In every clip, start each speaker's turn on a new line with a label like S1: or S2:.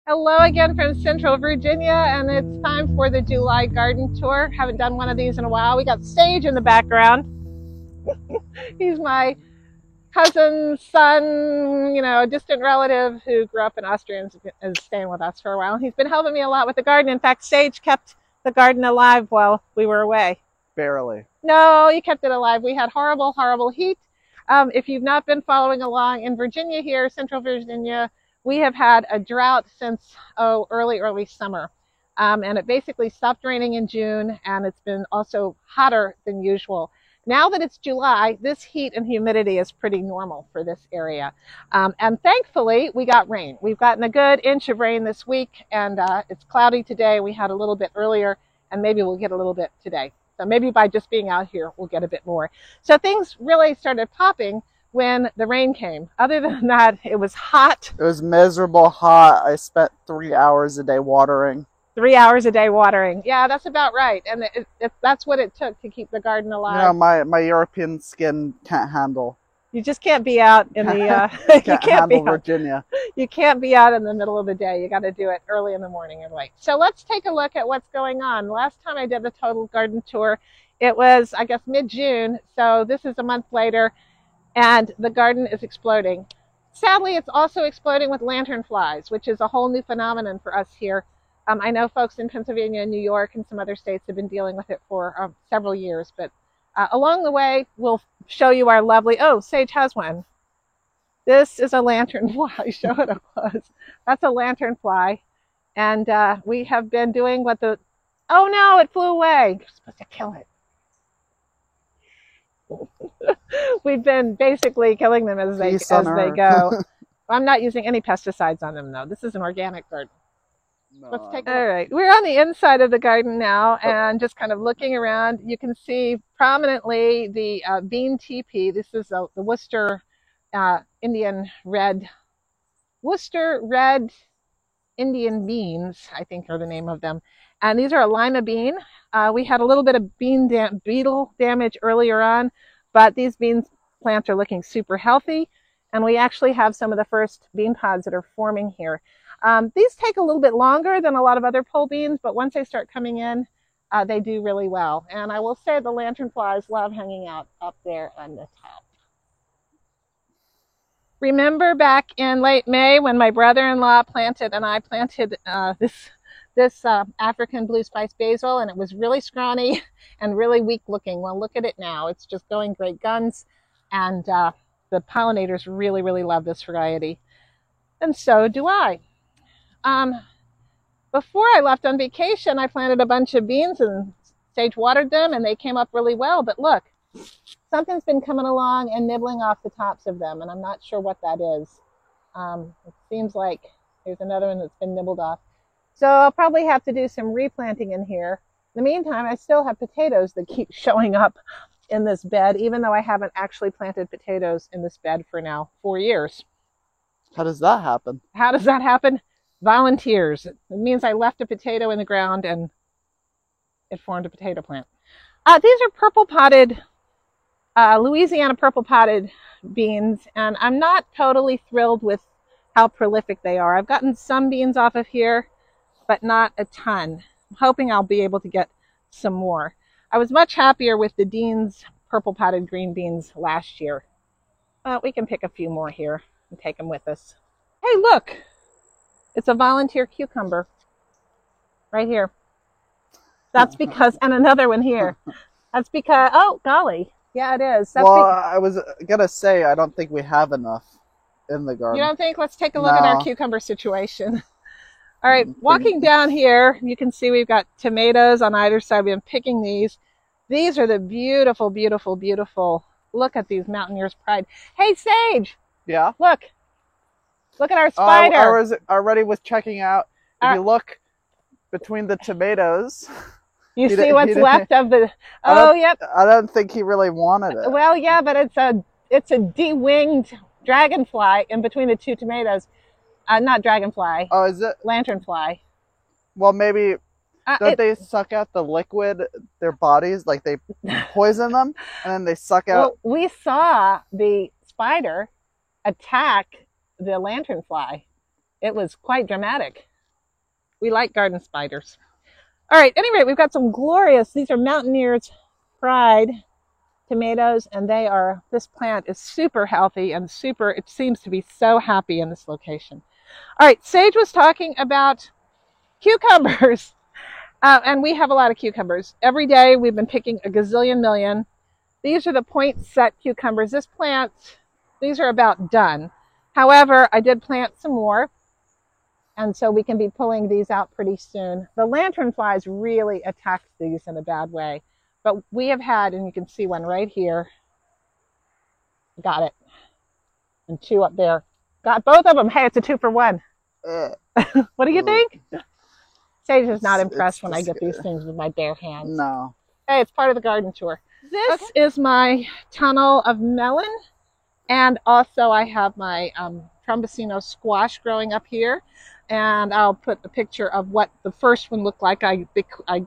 S1: Hello again from Central Virginia, and it's time for the July garden tour. Haven't done one of these in a while. We got Sage in the background. He's my cousin's son, a distant relative who grew up in Austria and is staying with us for a while. He's been helping me a lot with the garden. In fact, Sage kept the garden alive while we were away.
S2: Barely.
S1: No, he kept it alive. We had horrible, horrible heat. If you've not been following along in Virginia here, Central Virginia, we have had a drought since early summer, and it basically stopped raining in June, and it's been also hotter than usual. Now that it's July, this heat and humidity is pretty normal for this area, and thankfully we got rain. We've gotten a good inch of rain this week, and it's cloudy today. We had a little bit earlier, and maybe we'll get a little bit today. So maybe by just being out here, we'll get a bit more. So things really started popping when the rain came. Other than that, it was hot.
S2: It was miserable hot. I spent 3 hours a day watering.
S1: 3 hours a day watering. Yeah, that's about right. And that's what it took to keep the garden alive.
S2: You know, my European skin can't handle.
S1: You just can't be out in the
S2: can't handle Virginia.
S1: You can't be out in the middle of the day. You got to do it early in the morning and late. So let's take a look at what's going on. Last time I did the total garden tour, it was, I guess, mid-June. So this is a month later, and the garden is exploding. Sadly, it's also exploding with lanternflies, which is a whole new phenomenon for us here. I know folks in Pennsylvania and New York and some other states have been dealing with it for several years, but along the way, we'll show you our lovely, Sage has one. This is a lanternfly. Show it up close. That's a lanternfly. And we have been doing oh no, it flew away. You're supposed to kill it. We've been basically killing them as they go. I'm not using any pesticides on them though. This is an organic garden.
S2: No.
S1: Let's take a look. All right, we're on the inside of the garden now and just kind of looking around. You can see prominently the bean teepee. This is the Worcester red Indian beans, I think are the name of them. And these are a lima bean. We had a little bit of beetle damage earlier on, but these bean plants are looking super healthy. And we actually have some of the first bean pods that are forming here. These take a little bit longer than a lot of other pole beans, but once they start coming in, they do really well. And I will say the lanternflies love hanging out up there on the top. Remember back in late May when my brother-in-law planted and I planted this African blue spice basil, and it was really scrawny and really weak looking. Well, look at it now. It's just going great guns, and the pollinators really, really love this variety. And so do I. Before I left on vacation, I planted a bunch of beans and Sage watered them, and they came up really well. But look, something's been coming along and nibbling off the tops of them, and I'm not sure what that is. It seems like there's another one that's been nibbled off. So I'll probably have to do some replanting in here. In the meantime, I still have potatoes that keep showing up in this bed, even though I haven't actually planted potatoes in this bed for now 4 years.
S2: How does that happen?
S1: How does that happen? Volunteers. It means I left a potato in the ground and it formed a potato plant. These are purple potted, Louisiana purple potted beans, and I'm not totally thrilled with how prolific they are. I've gotten some beans off of here, but not a ton. I'm hoping I'll be able to get some more. I was much happier with the Dean's purple potted green beans last year. We can pick a few more here and take them with us. Hey, look! It's a volunteer cucumber right here. That's because, and another one here. That's because, oh, golly. Yeah, it is.
S2: Well, I was going to say, I don't think we have enough in the garden.
S1: You don't think? Let's take a look at our cucumber situation. All right, walking down here, you can see we've got tomatoes on either side. We've been picking these. These are the beautiful, beautiful, beautiful. Look at these Mountaineer's Pride. Hey, Sage!
S2: Yeah?
S1: Look. Look at our spider.
S2: I already was checking out. If you look between the tomatoes,
S1: you see what's left of the. Yep.
S2: I don't think he really wanted it.
S1: Well, yeah, but it's a de-winged dragonfly in between the two tomatoes. Not dragonfly.
S2: Oh, is it?
S1: Lanternfly.
S2: Well, maybe don't they suck out the liquid? Their bodies, like they poison them, and then they suck out.
S1: Well, we saw the spider attack the lanternfly. It was quite dramatic. We like garden spiders. All right, anyway, we've got some glorious, these are Mountaineer's Pride tomatoes, and this plant is super healthy and it seems to be so happy in this location. All right, Sage was talking about cucumbers, and we have a lot of cucumbers. Every day we've been picking a gazillion million. These are the poinsettia cucumbers. These are about done. However, I did plant some more, and so we can be pulling these out pretty soon. The lanternflies really attacked these in a bad way, but we have had, and you can see one right here. Got it. And 2 up there. Got both of them. Hey, it's a 2 for 1. What do you think? Sage is not impressed when I get these things with my bare hands.
S2: No.
S1: Hey, it's part of the garden tour. This is my tunnel of melon, and also I have my Trombosino squash growing up here, and I'll put a picture of what the first one looked like. I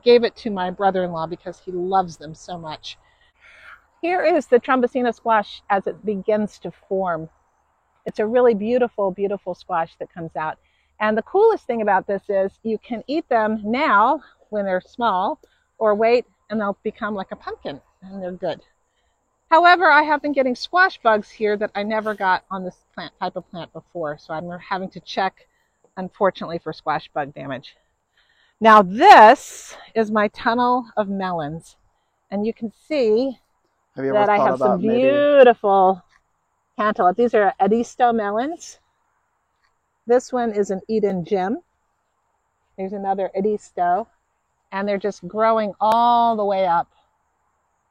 S1: gave it to my brother-in-law because he loves them so much. Here is the Trombosino squash as it begins to form. It's a really beautiful, beautiful squash that comes out. And the coolest thing about this is you can eat them now when they're small, or wait and they'll become like a pumpkin, and they're good. However, I have been getting squash bugs here that I never got on this type of plant before, so I'm having to check, unfortunately, for squash bug damage. Now this is my tunnel of melons, and you can see that I have some beautiful cantaloupe. These are Edisto melons. This one is an Eden Gem. There's another Edisto, and they're just growing all the way up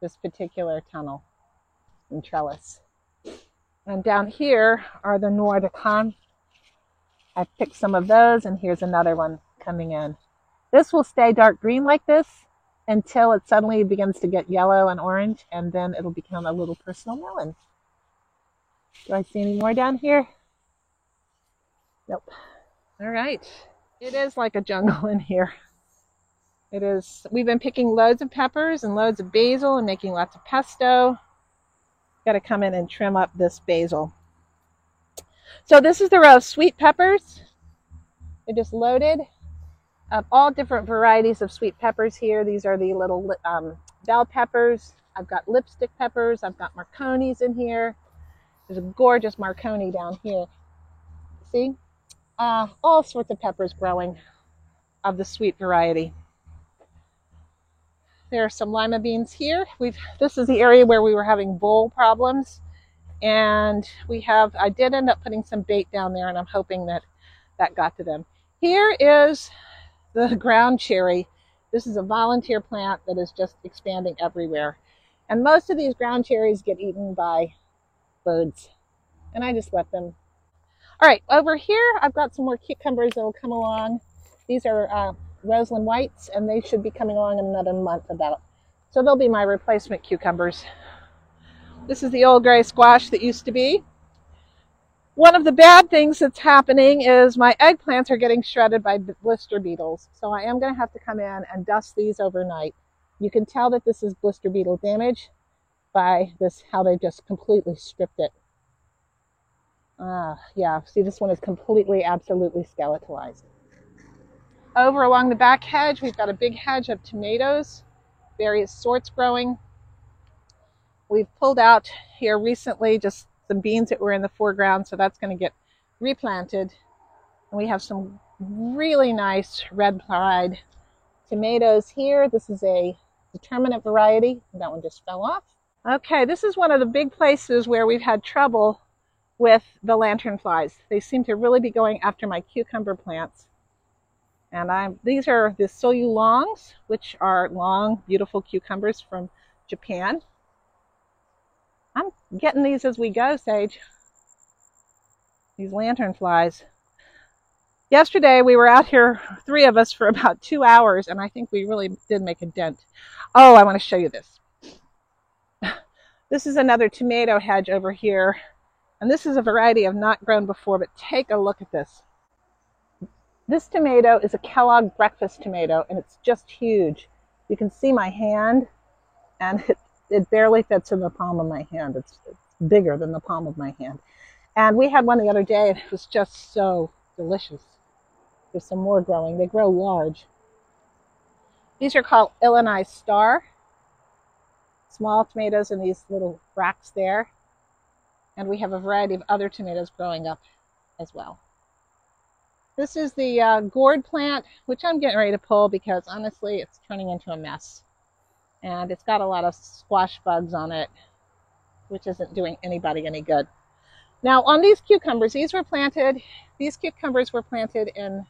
S1: this particular tunnel and trellis. And down here are the Nordicon. I picked some of those, and here's another one coming in. This will stay dark green like this until it suddenly begins to get yellow and orange, and then it'll become a little personal melon. Do I see any more down here? Nope. All right. It is like a jungle in here. It is. We've been picking loads of peppers and loads of basil and making lots of pesto. Got to come in and trim up this basil. So this is the row of sweet peppers. They're just loaded of all different varieties of sweet peppers here. These are the little bell peppers. I've got lipstick peppers. I've got Marconis in here. There's a gorgeous Marconi down here. See? All sorts of peppers growing of the sweet variety. There are some lima beans here. This is the area where we were having vole problems, and I did end up putting some bait down there, and I'm hoping that got to them. Here is the ground cherry. This is a volunteer plant that is just expanding everywhere, and most of these ground cherries get eaten by birds, and I just let them. All right, over here I've got some more cucumbers that will come along. These are Roseland Whites, and they should be coming along in another month about. So they'll be my replacement cucumbers. This is the old gray squash that used to be. One of the bad things that's happening is my eggplants are getting shredded by blister beetles. So I am going to have to come in and dust these overnight. You can tell that this is blister beetle damage by how they just completely stripped it. Yeah, see, this one is completely, absolutely skeletalized. Over along the back hedge, we've got a big hedge of tomatoes, various sorts growing. We've pulled out here recently just some beans that were in the foreground, so that's going to get replanted. And we have some really nice red pride tomatoes here. This is a determinate variety. That one just fell off. Okay, this is one of the big places where we've had trouble with the lanternflies. They seem to really be going after my cucumber plants. And these are the Soyu longs, which are long, beautiful cucumbers from Japan. I'm getting these as we go, Sage. These lanternflies. Yesterday we were out here, 3 of us, for about 2 hours, and I think we really did make a dent. Oh, I want to show you this. This is another tomato hedge over here. And this is a variety I've not grown before, but take a look at this. This tomato is a Kellogg breakfast tomato, and it's just huge. You can see my hand, and it barely fits in the palm of my hand. It's bigger than the palm of my hand. And we had one the other day, and it was just so delicious. There's some more growing. They grow large. These are called Illinois Star. Small tomatoes in these little racks there. And we have a variety of other tomatoes growing up as well. This is the gourd plant, which I'm getting ready to pull because honestly it's turning into a mess. And it's got a lot of squash bugs on it, which isn't doing anybody any good. Now on these cucumbers, these cucumbers were planted in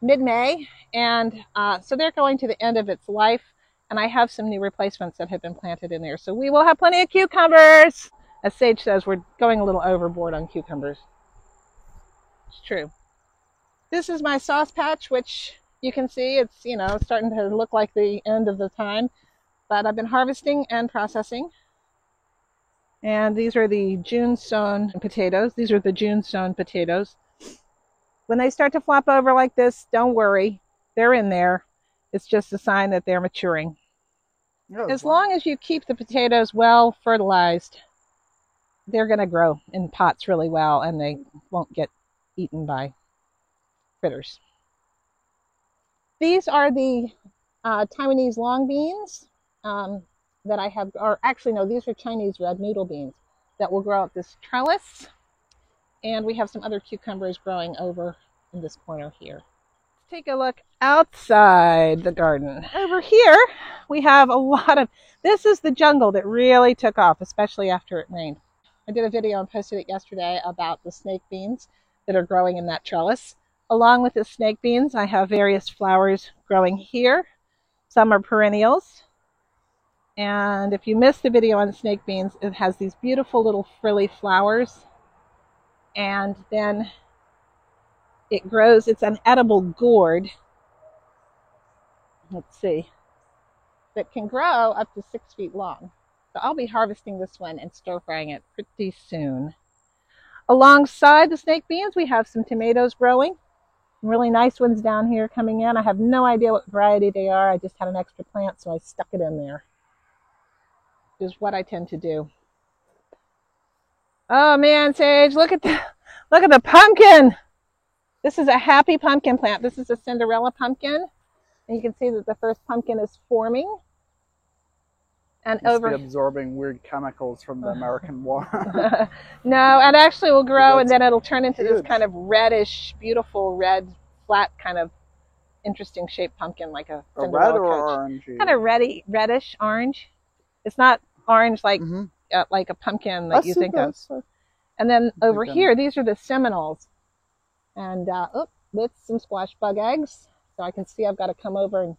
S1: mid-May, and so they're going to the end of its life, and I have some new replacements that have been planted in there. So we will have plenty of cucumbers. As Sage says, we're going a little overboard on cucumbers. It's true. This is my sauce patch, which you can see it's, you know, starting to look like the end of the time, but I've been harvesting and processing. And these are the June sown potatoes. These are the June sown potatoes. When they start to flop over like this, don't worry. They're in there. It's just a sign that they're maturing. As long as you keep the potatoes well fertilized, they're going to grow in pots really well, and they won't get eaten by critters. These are the Taiwanese long beans that I have, or actually no, these are Chinese red noodle beans that will grow up this trellis. And we have some other cucumbers growing over in this corner here. Let's take a look outside the garden. Over here, we have a lot of, this is the jungle that really took off, especially after it rained. I did a video and posted it yesterday about the snake beans that are growing in that trellis. Along with the snake beans, I have various flowers growing here. Some are perennials. And if you missed the video on the snake beans, it has these beautiful little frilly flowers. And then it grows, it's an edible gourd. Let's see. That can grow up to 6 feet long. So I'll be harvesting this one and stir frying it pretty soon. Alongside the snake beans, we have some tomatoes growing. Really nice ones down here coming in. I have no idea what variety they are. I just had an extra plant, so I stuck it in there. Which is what I tend to do. Oh man, Sage, look at the pumpkin. This is a happy pumpkin plant. This is a Cinderella pumpkin. And you can see that the first pumpkin is forming. And
S2: over absorbing weird chemicals from the American war.
S1: No, it actually will grow and then it'll turn into this kind of reddish, beautiful red, flat kind of interesting shaped pumpkin, like a Cinderella
S2: red or orange?
S1: Kind of reddish orange. It's not orange like like a pumpkin that you think of. And then over here, these are the Seminoles, and with some squash bug eggs. So I can see I've got to come over and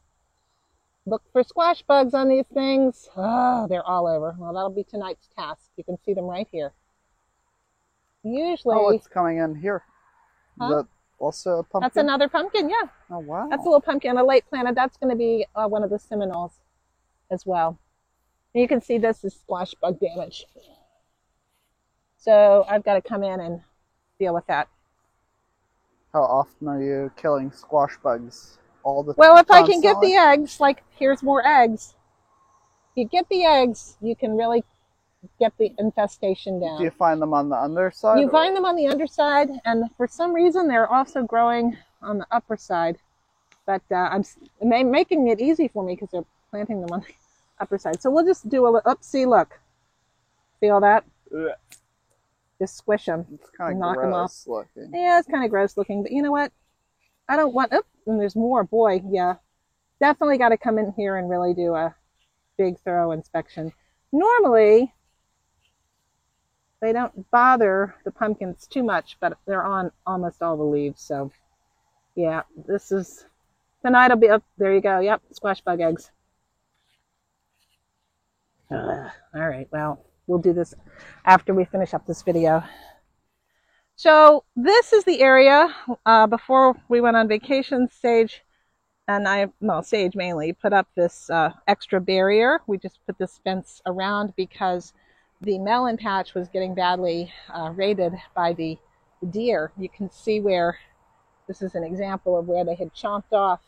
S1: look for squash bugs on these things. Oh, they're all over. Well, that'll be tonight's task. You can see them right here. Usually,
S2: it's coming in here. Huh? Is that also a pumpkin?
S1: That's another pumpkin, yeah.
S2: Oh wow.
S1: That's a little pumpkin, a late planted. That's going to be one of the Seminoles as well. And you can see this is squash bug damage. So I've got to come in and deal with that.
S2: How often are you killing squash bugs? All the time?
S1: Well, if I can get the eggs, like here's more eggs. If you get the eggs, you can really get the infestation down.
S2: Do you find them on the underside?
S1: You find them on the underside, and for some reason they're also growing on the upper side. But I'm making it easy for me because they're planting them on the upper side. So we'll just do a little, see, look. See all that?
S2: Ugh.
S1: Just squish them.
S2: It's kind of gross looking.
S1: Yeah, it's kind of gross looking, but you know what? I don't want, and there's more. Boy, yeah. Definitely got to come in here and really do a big thorough inspection. Normally, they don't bother the pumpkins too much, but they're on almost all the leaves. So, yeah, this is, tonight will be up. There you go. Yep, squash bug eggs. All right, well, we'll do this after we finish up this video. So this is the area, before we went on vacation, Sage and Sage mainly, put up this extra barrier. We just put this fence around because the melon patch was getting badly raided by the deer. You can see where, this is an example of where they had chomped off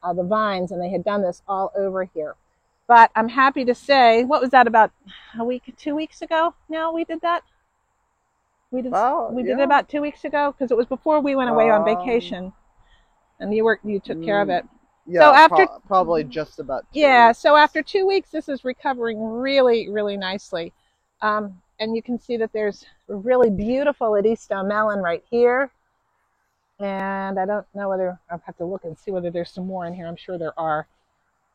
S1: the vines, and they had done this all over here. But I'm happy to say, what was that, about a week, 2 weeks ago now we did that? We did it about 2 weeks ago, because it was before we went away on vacation. and you took care of it.
S2: Yeah,
S1: so after
S2: probably just about 2
S1: weeks. So
S2: weeks.
S1: after 2 weeks, this is recovering really, really nicely. And you can see that there's a really beautiful Edisto melon right here. And I don't know whether, I'll have to look and see whether there's some more in here. I'm sure there are.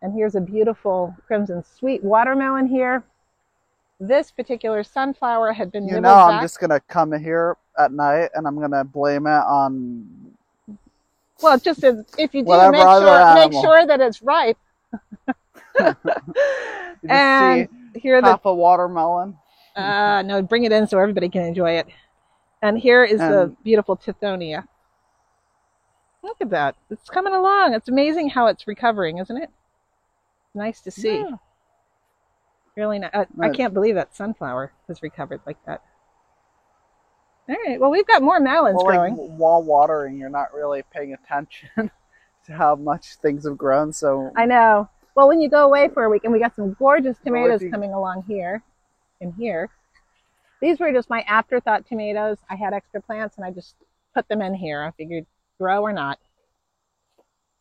S1: And here's a beautiful crimson sweet watermelon here. This particular sunflower had been nibbled back.
S2: I'm just going to come here at night and I'm going to blame it on...
S1: Well, just if you do, make sure that it's ripe.
S2: And here half a watermelon.
S1: No, bring it in so everybody can enjoy it. And here is the beautiful Tithonia. Look at that. It's coming along. It's amazing how it's recovering, isn't it? Nice to see. Yeah. Really nice. I can't believe that sunflower has recovered like that. All right. Well, we've got more melons growing.
S2: While watering, you're not really paying attention to how much things have grown. So
S1: I know. Well, when you go away for a week, and we got some gorgeous tomatoes coming along here and here. These were just my afterthought tomatoes. I had extra plants, and I just put them in here. I figured grow or not.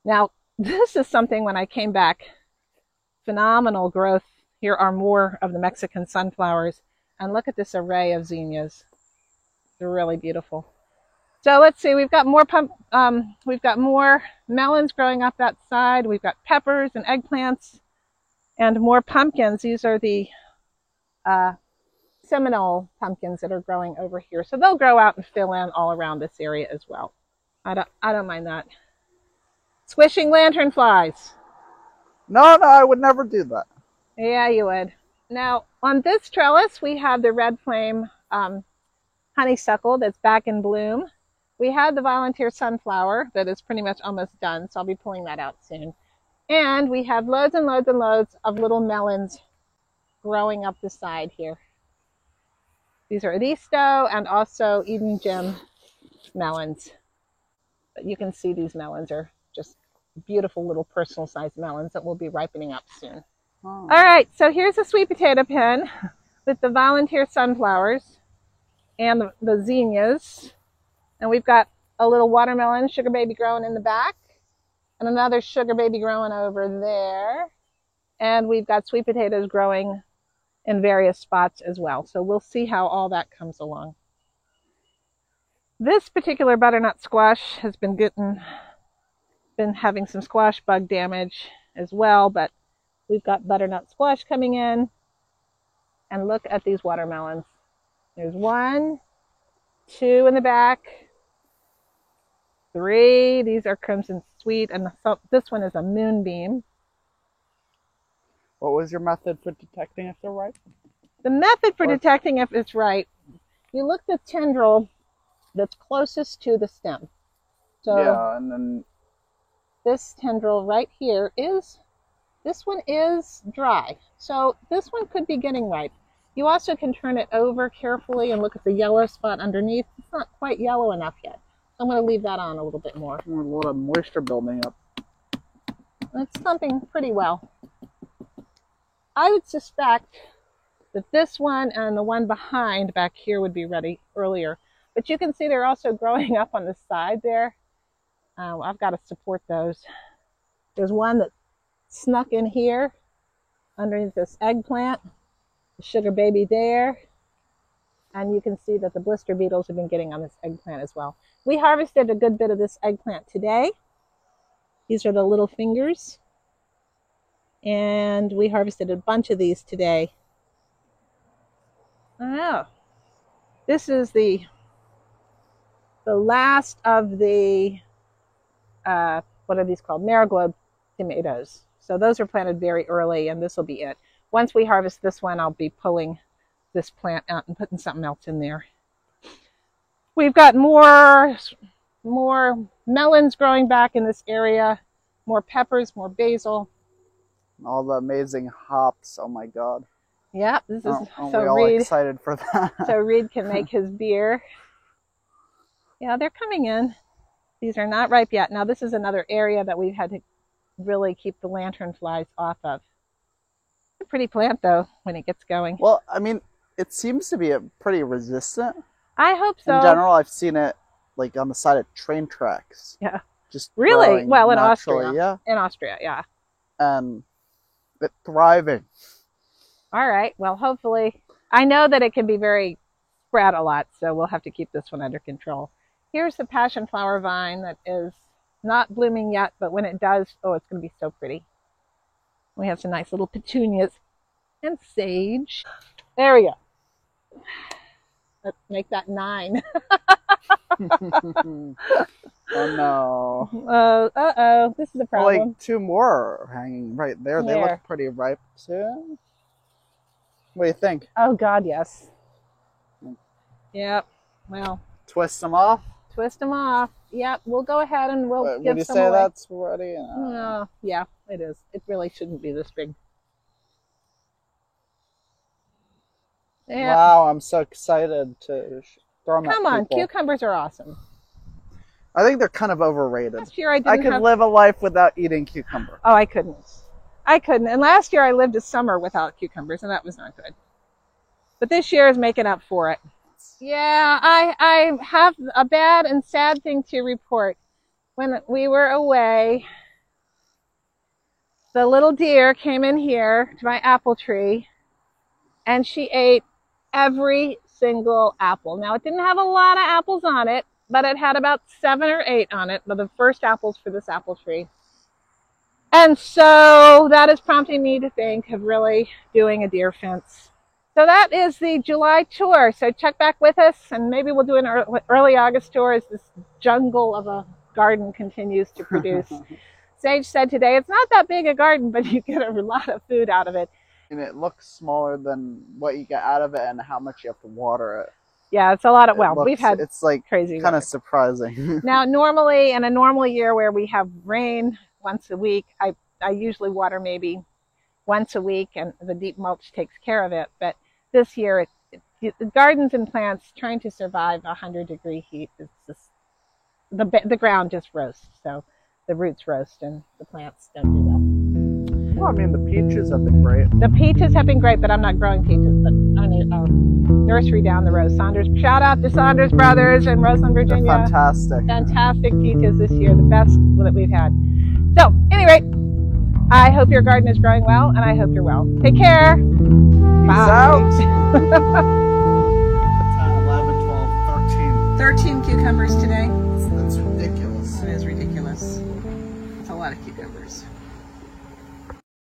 S1: Now, this is something when I came back, phenomenal growth. Here are more of the Mexican sunflowers. And look at this array of zinnias. They're really beautiful. So let's see, we've got more melons growing up that side. We've got peppers and eggplants and more pumpkins. These are the Seminole pumpkins that are growing over here. So they'll grow out and fill in all around this area as well. I don't mind that. Squishing lanternflies.
S2: No, I would never do that.
S1: Yeah, you would. Now, on this trellis, we have the red flame honeysuckle that's back in bloom. We have the volunteer sunflower that is pretty much almost done, so I'll be pulling that out soon. And we have loads and loads and loads of little melons growing up the side here. These are Edisto and also Eden Gem melons. But you can see these melons are just beautiful little personal sized melons that will be ripening up soon. Oh. All right, so here's a sweet potato pen with the volunteer sunflowers and the zinnias. And we've got a little watermelon sugar baby growing in the back and another sugar baby growing over there. And we've got sweet potatoes growing in various spots as well. So we'll see how all that comes along. This particular butternut squash has been having some squash bug damage as well, but we've got butternut squash coming in. And look at these watermelons. There's 1, 2 in the back, 3. These are crimson sweet, and this one is a moonbeam.
S2: What was your method for detecting if they're ripe?
S1: The method for detecting if it's ripe, you look at the tendril that's closest to the stem. So
S2: yeah, and then
S1: this tendril right here this one is dry. So this one could be getting ripe. You also can turn it over carefully and look at the yellow spot underneath. It's not quite yellow enough yet. I'm going to leave that on a little bit more.
S2: A lot of moisture building up.
S1: It's thumping pretty well. I would suspect that this one and the one behind back here would be ready earlier. But you can see they're also growing up on the side there. I've got to support those. There's one that snuck in here underneath this eggplant. The sugar baby there. And you can see that the blister beetles have been getting on this eggplant as well. We harvested a good bit of this eggplant today. These are the little fingers. And we harvested a bunch of these today. Oh, this is the last of the, what are these called? Mariglobe tomatoes. So those are planted very early, and this will be it. Once we harvest this one, I'll be pulling this plant out and putting something else in there. We've got more melons growing back in this area, more peppers, more basil.
S2: All the amazing hops, oh my God.
S1: Yeah, this is
S2: so we all excited for that.
S1: So Reed can make his beer. Yeah, they're coming in. These are not ripe yet. Now this is another area that we've had to really keep the lanternflies off of. It's a pretty plant though when it gets going.
S2: Well, I mean, it seems to be pretty resistant.
S1: I hope so.
S2: In general, I've seen it like on the side of train tracks.
S1: Yeah.
S2: just
S1: Really?
S2: growing
S1: Well, in
S2: naturally,
S1: Austria. In Austria, yeah.
S2: And it's thriving.
S1: All right. Well, hopefully, I know that it can be very spread a lot, so we'll have to keep this one under control. Here's the passion flower vine that is not blooming yet, but when it does, oh, it's going to be so pretty. We have some nice little petunias and sage. There we go. Let's make that 9.
S2: Oh no.
S1: Uh-oh. This is a problem.
S2: Well, like 2 more are hanging right there. They look pretty ripe too. What do you think?
S1: Oh God, yes. Yep. Well.
S2: Twist them off?
S1: Twist them off. Yep. We'll go ahead and we'll give some
S2: Would you say
S1: away.
S2: that's ready?
S1: Yeah, it is. It really shouldn't be this big. Yep.
S2: Wow, I'm so excited to throw them
S1: Come
S2: at
S1: on,
S2: people.
S1: cucumbers are awesome.
S2: I think they're kind of overrated.
S1: Last year I
S2: could live a life without eating cucumber.
S1: Oh, I couldn't. And last year I lived a summer without cucumbers, and that was not good. But this year is making up for it. Yeah, I have a bad and sad thing to report. When we were away, the little deer came in here to my apple tree, and she ate every single apple. Now, it didn't have a lot of apples on it, but it had about 7 or 8 on it, the first apples for this apple tree. And so that is prompting me to think of really doing a deer fence. So that is the July tour. So check back with us, and maybe we'll do an early August tour as this jungle of a garden continues to produce. Sage said today, it's not that big a garden, but you get a lot of food out of it.
S2: And it looks smaller than what you get out of it and how much you have to water it.
S1: Yeah, it's a lot of, we've had
S2: it's like
S1: crazy
S2: kind
S1: weather.
S2: of surprising.
S1: Now, normally, in a normal year where we have rain once a week, I usually water maybe once a week, and the deep mulch takes care of it. But this year, the gardens and plants trying to survive 100-degree heat, it's just, the ground just roasts. So the roots roast and the plants don't do that.
S2: Well, I mean, the peaches have been great.
S1: The peaches have been great, but I'm not growing peaches. But I need a nursery down the road. Saunders, shout out to Saunders Brothers in Roseland, Virginia.
S2: They're fantastic.
S1: Fantastic peaches this year, the best that we've had. So, anyway, I hope your garden is growing well, and I hope you're well. Take care.